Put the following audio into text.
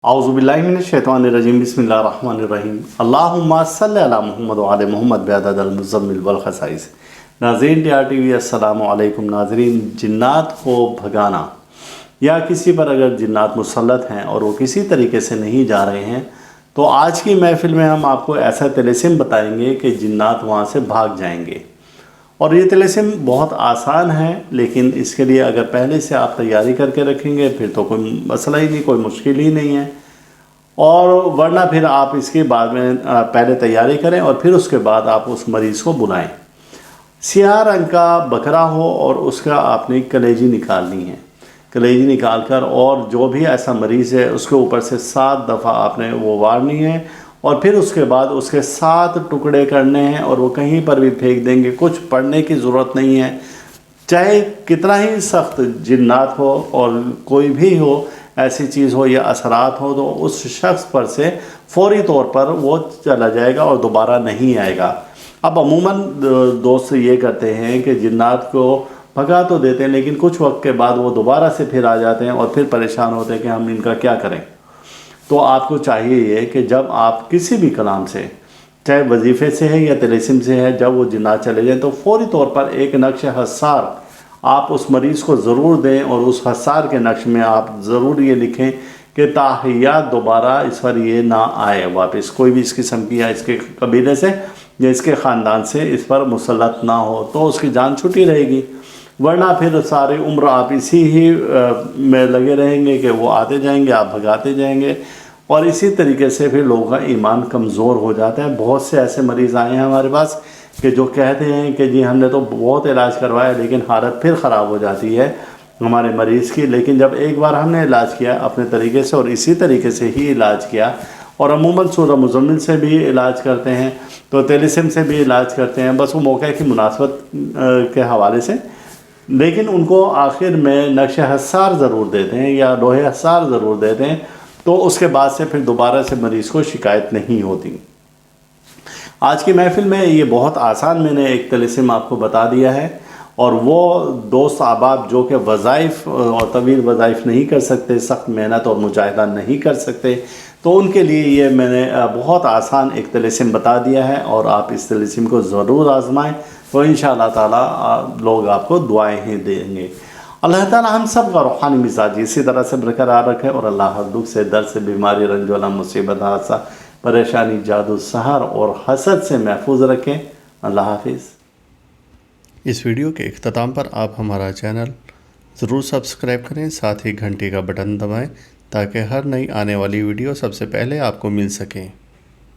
औज़ुबिल्लाहिमिनश्शैतानिर्रजीम बिस्मिल्लाहिर्रहमानिर्रहीम अल्लाहुम्मा सल्लि अला मुहम्मद व आले मुहम्मद बिअदद अल-मुज़म्मिल वल खसाइस। नाज़रीन TRTV अस्सलामु अलैकुम। नाज़रीन, जिन्नात को भगाना या किसी पर अगर जिन्नात मुसल्लत हैं और वो किसी तरीके से नहीं जा रहे हैं तो आज की महफ़िल में हम आपको ऐसा तिलिस्म बताएंगे कि जिन्नात वहाँ से भाग जाएंगे। और ये तिलिस्म बहुत आसान है, लेकिन इसके लिए अगर पहले से आप तैयारी करके रखेंगे फिर तो कोई मसला ही नहीं, कोई मुश्किल ही नहीं है। और वरना फिर आप इसके बाद में पहले तैयारी करें और फिर उसके बाद आप उस मरीज़ को बुलाएं। सियाह रंग का बकरा हो और उसका आपने कलेजी निकालनी है। कलेजी निकाल कर और जो भी ऐसा मरीज़ है उसके ऊपर से 7 दफ़ा आपने वो वारनी है और फिर उसके बाद उसके 7 टुकड़े करने हैं और वो कहीं पर भी फेंक देंगे। कुछ पढ़ने की ज़रूरत नहीं है, चाहे कितना ही सख्त जिन्नात हो और कोई भी हो, ऐसी चीज़ हो या असरात हो, तो उस शख्स पर से फ़ौरी तौर पर वो चला जाएगा और दोबारा नहीं आएगा। अब अमूमन दोस्त ये करते हैं कि जिन्नात को भगा तो देते हैं लेकिन कुछ वक्त के बाद वो दोबारा से फिर आ जाते हैं और फिर परेशान होते हैं कि हम इनका क्या करें। तो आपको चाहिए ये कि जब आप किसी भी कलाम से, चाहे वजीफ़े से है या तिलिस्म से है, जब वो जिन्नात चले जाएँ तो फ़ौरी तौर पर एक नक्श हसार आप उस मरीज़ को ज़रूर दें और उस हसार के नक्श में आप ज़रूर ये लिखें कि ताहियात दोबारा इस पर ये ना आए वापस, कोई भी इस किस्म की या इसके कबीले से या इसके ख़ानदान से इस पर मुसल्लत ना हो, तो उसकी जान छुट्टी रहेगी। वरना फिर सारी उम्र आप इसी ही में लगे रहेंगे कि वो आते जाएंगे, आप भगाते जाएंगे और इसी तरीके से फिर लोगों का ईमान कमज़ोर हो जाता है। बहुत से ऐसे मरीज़ आए हैं हमारे पास कि जो कहते हैं कि जी हमने तो बहुत इलाज करवाया लेकिन हालत फिर ख़राब हो जाती है हमारे मरीज़ की। लेकिन जब एक बार हमने इलाज किया अपने तरीके से और इसी तरीके से ही इलाज किया, और अमूमन सूरह मुज़म्मिल से भी इलाज करते हैं, तो तिलिस्म से भी इलाज करते हैं, बस वो मौके की मुनासबत के हवाले से, लेकिन उनको आखिर में नक्श हसार ज़रूर देते हैं या लोहे हसार ज़रूर देते हैं, तो उसके बाद से फिर दोबारा से मरीज़ को शिकायत नहीं होती। आज की महफ़िल में ये बहुत आसान मैंने एक तिलिस्म आपको बता दिया है, और वो दोस्त अहबाब जो कि वज़ाइफ़ और तवील वज़ाइफ़ नहीं कर सकते, सख्त मेहनत और मुजाहिदा नहीं कर सकते, तो उनके लिए ये मैंने बहुत आसान एक तिलिस्म बता दिया है और आप इस तिलिस्म को ज़रूर आज़माएँ तो इंशाअल्लाह ताला लोग आपको दुआएं ही देंगे। अल्लाह ताला हम सब का रूहानी मिजाज इसी तरह से बरकरार रखे और अल्लाह हर दुख से, दर्द से, बीमारी, रंजोला, मुसीबत, हादसा, परेशानी, जादू, सहर और हसद से महफूज रखें। अल्लाह हाफिज़। इस वीडियो के इख्तिताम पर आप हमारा चैनल ज़रूर सब्सक्राइब करें, साथ ही घंटी का बटन दबाएं ताकि हर नई आने वाली वीडियो सबसे पहले आपको मिल सके।